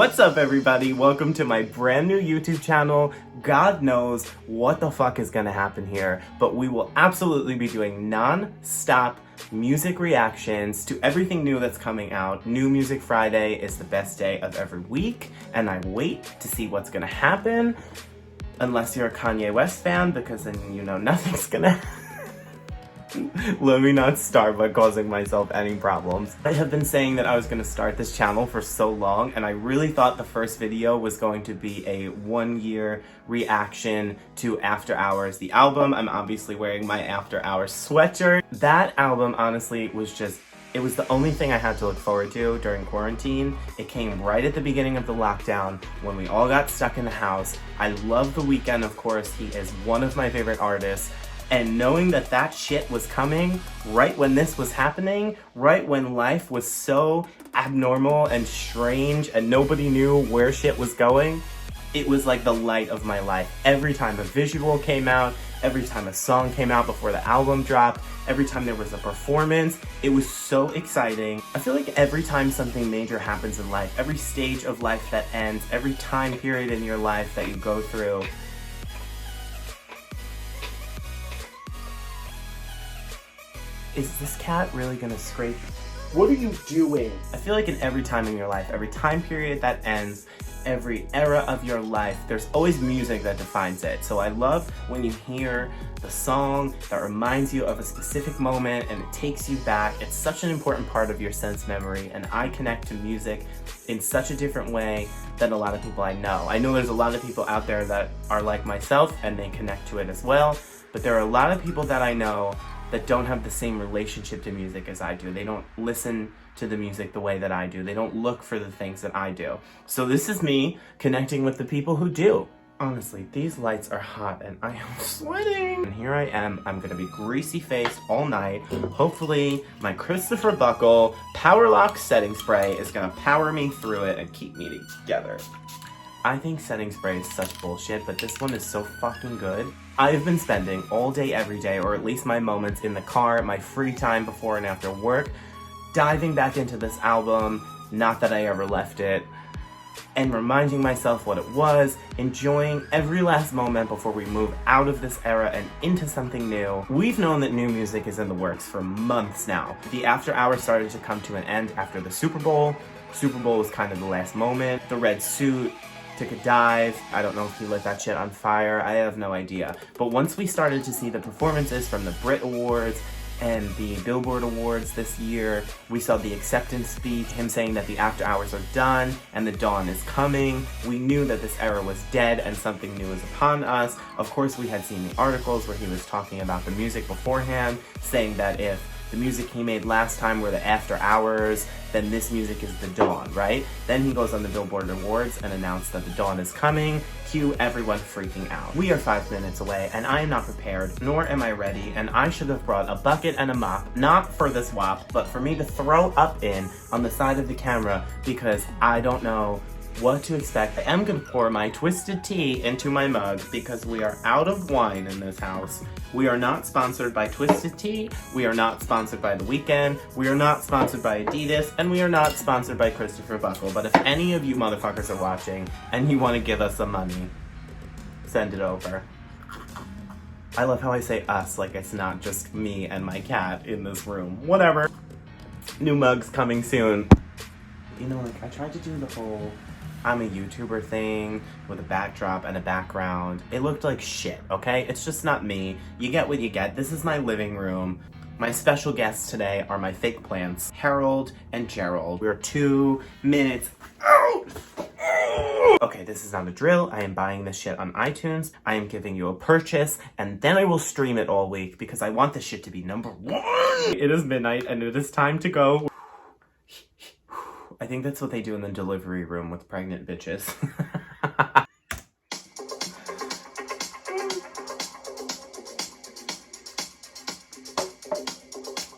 What's up, everybody? Welcome to my brand new YouTube channel. God knows what the fuck is gonna happen here, but we will absolutely be doing non-stop music reactions to everything new that's coming out. New Music Friday is the best day of every week, and I wait to see what's gonna happen. Unless you're a Kanye West fan, because then you know nothing's gonna happen. Let me not start by causing myself any problems. I have been saying that I was going to start this channel for so long, and I really thought the first video was going to be a 1-year reaction to After Hours, the album. I'm obviously wearing my After Hours sweatshirt. That album, honestly, it was the only thing I had to look forward to during quarantine. It came right at the beginning of the lockdown when we all got stuck in the house. I love The Weeknd, of course. He is one of my favorite artists. And knowing that that shit was coming right when this was happening, right when life was so abnormal and strange and nobody knew where shit was going, it was like the light of my life. Every time a visual came out, every time a song came out before the album dropped, every time there was a performance, it was so exciting. I feel like every time something major happens in life, every stage of life that ends, every time period in your life that you go through, is this cat really gonna scrape? What are you doing? I feel like in every time in your life, every time period that ends, every era of your life, there's always music that defines it. So I love when you hear the song that reminds you of a specific moment and it takes you back. It's such an important part of your sense memory, and I connect to music in such a different way than a lot of people I know. I know there's a lot of people out there that are like myself and they connect to it as well, but there are a lot of people that I know that don't have the same relationship to music as I do. They don't listen to the music the way that I do. They don't look for the things that I do. So this is me connecting with the people who do. Honestly, these lights are hot and I am sweating. And here I am, I'm gonna be greasy faced all night. Hopefully my Christopher Buckle Power Lock setting spray is gonna power me through it and keep me together. I think setting spray is such bullshit, but this one is so fucking good. I've been spending all day, every day, or at least my moments in the car, my free time before and after work, diving back into this album, not that I ever left it, and reminding myself what it was, enjoying every last moment before we move out of this era and into something new. We've known that new music is in the works for months now. The After Hours started to come to an end after the Super Bowl. Super Bowl was kind of the last moment. The red suit took a dive. I don't know if he lit that shit on fire. I have no idea. But once we started to see the performances from the Brit Awards and the Billboard Awards this year, we saw the acceptance speech, him saying that the After Hours are done and the dawn is coming. We knew that this era was dead and something new is upon us. Of course, we had seen the articles where he was talking about the music beforehand, saying that if the music he made last time were the After Hours, then this music is the dawn, right? Then he goes on the Billboard Awards and announced that the dawn is coming. Cue everyone freaking out. We are 5 minutes away and I am not prepared, nor am I ready, and I should have brought a bucket and a mop, not for this WAP, but for me to throw up in on the side of the camera because I don't know what to expect. I am gonna pour my twisted tea into my mug because we are out of wine in this house. We are not sponsored by Twisted Tea, we are not sponsored by The Weeknd, we are not sponsored by Adidas, and we are not sponsored by Christopher Buckle. But if any of you motherfuckers are watching and you want to give us some money, send it over. I love how I say us like it's not just me and my cat in this room. Whatever. New mugs coming soon. You know, like I tried to do the whole I'm a YouTuber thing with a backdrop and a background. It looked like shit, okay? It's just not me. You get what you get. This is my living room. My special guests today are my fake plants, Harold and Gerald. We're 2 minutes out. Okay, this is not a drill. I am buying this shit on iTunes. I am giving you a purchase, and then I will stream it all week because I want this shit to be #1. It is midnight, and it is time to go. I think that's what they do in the delivery room with pregnant bitches.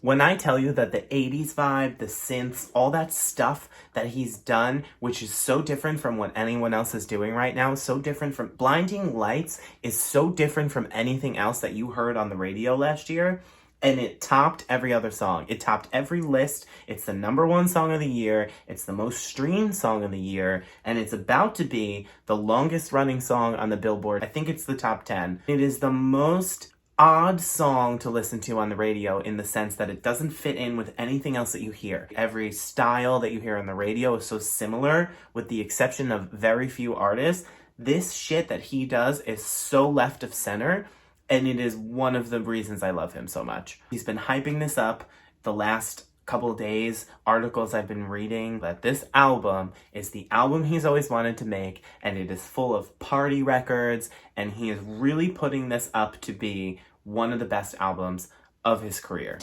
When I tell you that the 80s vibe, the synths, all that stuff that he's done, which is so different from what anyone else is doing right now, so different from Blinding Lights is so different from anything else that you heard on the radio last year. and it topped every other song. It topped every list. It's the #1 song of the year. It's the most streamed song of the year, and it's about to be the longest running song on the Billboard. I think it's the top 10. It is the most odd song to listen to on the radio in the sense that it doesn't fit in with anything else that you hear. Every style that you hear on the radio is so similar, with the exception of very few artists. This shit that he does is so left of center, and it is one of the reasons I love him so much. He's been hyping this up the last couple of days. Articles I've been reading that this album is the album he's always wanted to make, and it is full of party records, and he is really putting this up to be one of the best albums of his career.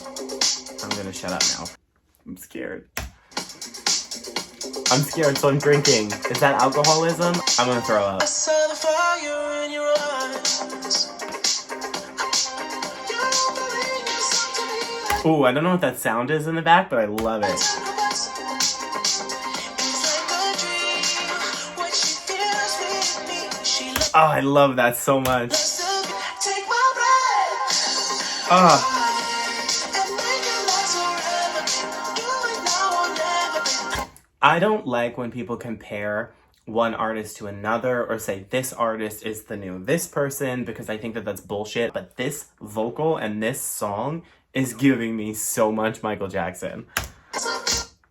I'm gonna shut up now. I'm scared. I'm scared, so I'm drinking. Is that alcoholism? I'm gonna throw up. Ooh, I don't know what that sound is in the back, but I love it. Oh, I love that so much. Oh. I don't like when people compare one artist to another or say this artist is the new this person, because I think that that's bullshit. But this vocal and this song is giving me so much Michael Jackson.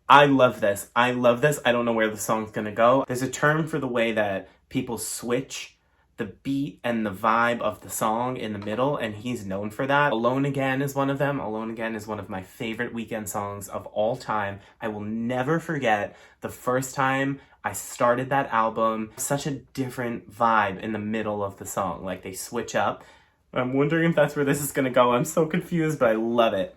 I love this. I love this. I don't know where the song's gonna go. There's a term for the way that people switch the beat and the vibe of the song in the middle, and he's known for that. Alone Again is one of them. Alone Again is one of my favorite Weeknd songs of all time. I will never forget the first time I started that album. Such a different vibe in the middle of the song. Like, they switch up. I'm wondering if that's where this is gonna go. I'm so confused, but I love it.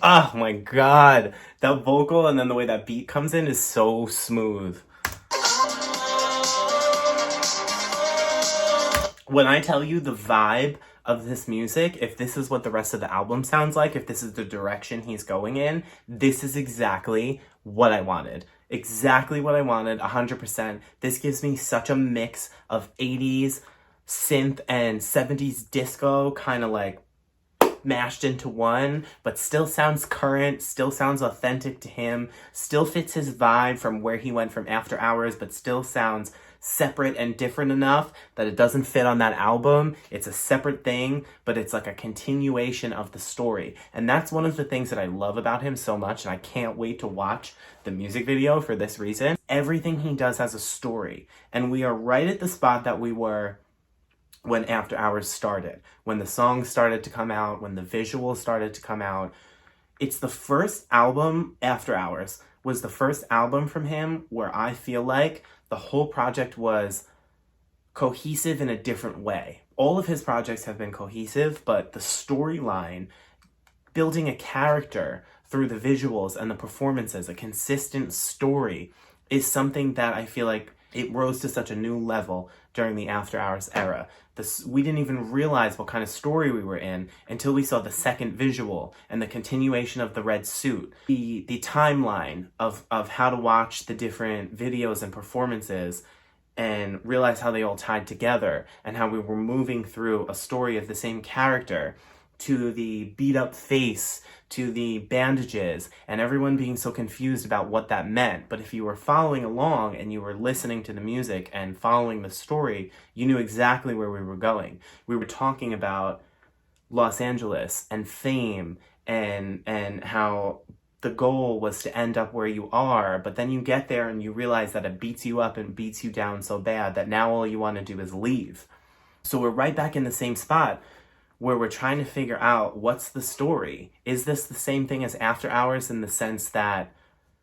Oh my god. That vocal and then the way that beat comes in is so smooth. When I tell you the vibe of this music, if this is what the rest of the album sounds like, if this is the direction he's going in, this is exactly what I wanted. Exactly what I wanted, 100%. This gives me such a mix of 80s synth and 70s disco, kind of like mashed into one, but still sounds current, still sounds authentic to him, still fits his vibe from where he went from After Hours, but still sounds separate and different enough that it doesn't fit on that album. It's a separate thing, but it's like a continuation of the story. And that's one of the things that I love about him so much, and I can't wait to watch the music video for this reason. Everything he does has a story, and we are right at the spot that we were when After Hours started, when the songs started to come out, when the visuals started to come out. It's the first album, After Hours was the first album from him where I feel like the whole project was cohesive in a different way. All of his projects have been cohesive, but the storyline, building a character through the visuals and the performances, a consistent story, is something that I feel like it rose to such a new level during the After Hours era. We didn't even realize what kind of story we were in until we saw the second visual and the continuation of the red suit. The timeline of how to watch the different videos and performances and realize how they all tied together and how we were moving through a story of the same character, to the beat up face, to the bandages, and everyone being so confused about what that meant. But if you were following along and you were listening to the music and following the story, you knew exactly where we were going. We were talking about Los Angeles and fame and how the goal was to end up where you are, but then you get there and you realize that it beats you up and beats you down so bad that now all you want to do is leave. So we're right back in the same spot where we're trying to figure out what's the story. Is this the same thing as After Hours in the sense that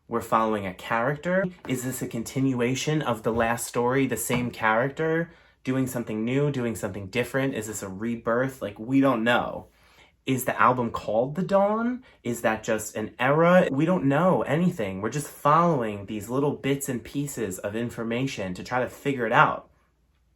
we're following a character? Is this a continuation of the last story, the same character, doing something new, doing something different? Is this a rebirth? Like, we don't know. Is the album called The Dawn? Is that just an era? We don't know anything. We're just following these little bits and pieces of information to try to figure it out.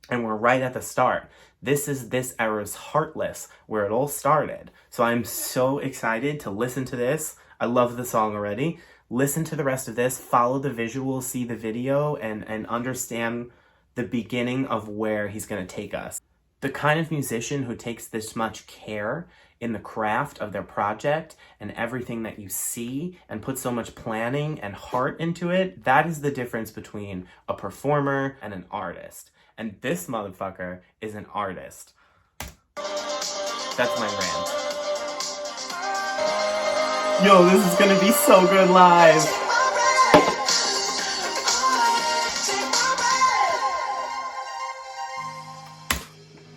And we're right at the start. This is this era's Heartless, where it all started. So I'm so excited to listen to this. I love the song already. Listen to the rest of this, follow the visuals, see the video, and understand the beginning of where he's gonna take us. The kind of musician who takes this much care in the craft of their project and everything that you see and put so much planning and heart into it, that is the difference between a performer and an artist. And this motherfucker is an artist. That's my rant. Yo, this is gonna be so good live.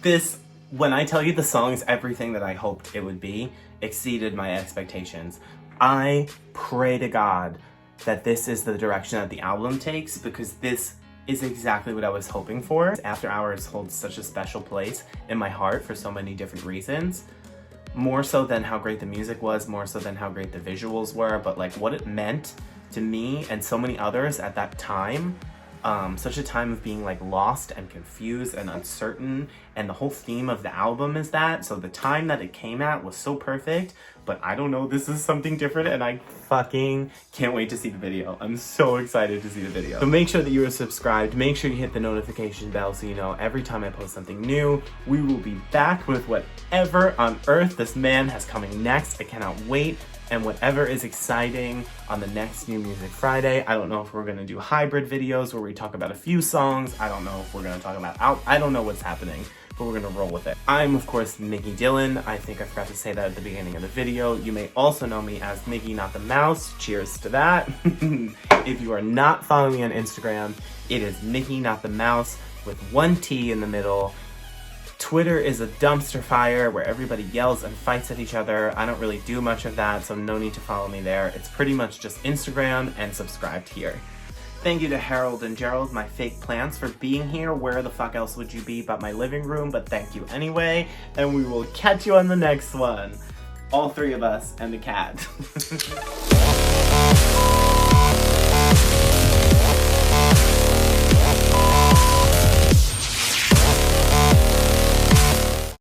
This, when I tell you the song is everything that I hoped it would be, exceeded my expectations. I pray to God that this is the direction that the album takes, because this is exactly what I was hoping for. After Hours holds such a special place in my heart for so many different reasons. More so than how great the music was, more so than how great the visuals were, but like what it meant to me and so many others at that time. Such a time of being like lost and confused and uncertain, and the whole theme of the album is that. So the time that it came at was so perfect, but I don't know, this is something different, and I fucking can't wait to see the video. I'm so excited to see the video. So make sure that you are subscribed, make sure you hit the notification bell so you know every time I post something new. We will be back with whatever on earth this man has coming next. I cannot wait. And whatever is exciting on the next New Music Friday. I don't know if we're gonna do hybrid videos where we talk about a few songs. I don't know if we're gonna talk about I don't know what's happening, but we're gonna roll with it. I'm, of course, Mickey Dillon. I think I forgot to say that at the beginning of the video. You may also know me as Mickey Not the Mouse. Cheers to that. If you are not following me on Instagram, it is Mickey Not the Mouse with one T in the middle. Twitter is a dumpster fire where everybody yells and fights at each other. I don't really do much of that, so no need to follow me there. It's pretty much just Instagram and subscribed here. Thank you to Harold and Gerald, my fake plants, for being here. Where the fuck else would you be but my living room? But thank you anyway, and we will catch you on the next one. All three of us and the cat.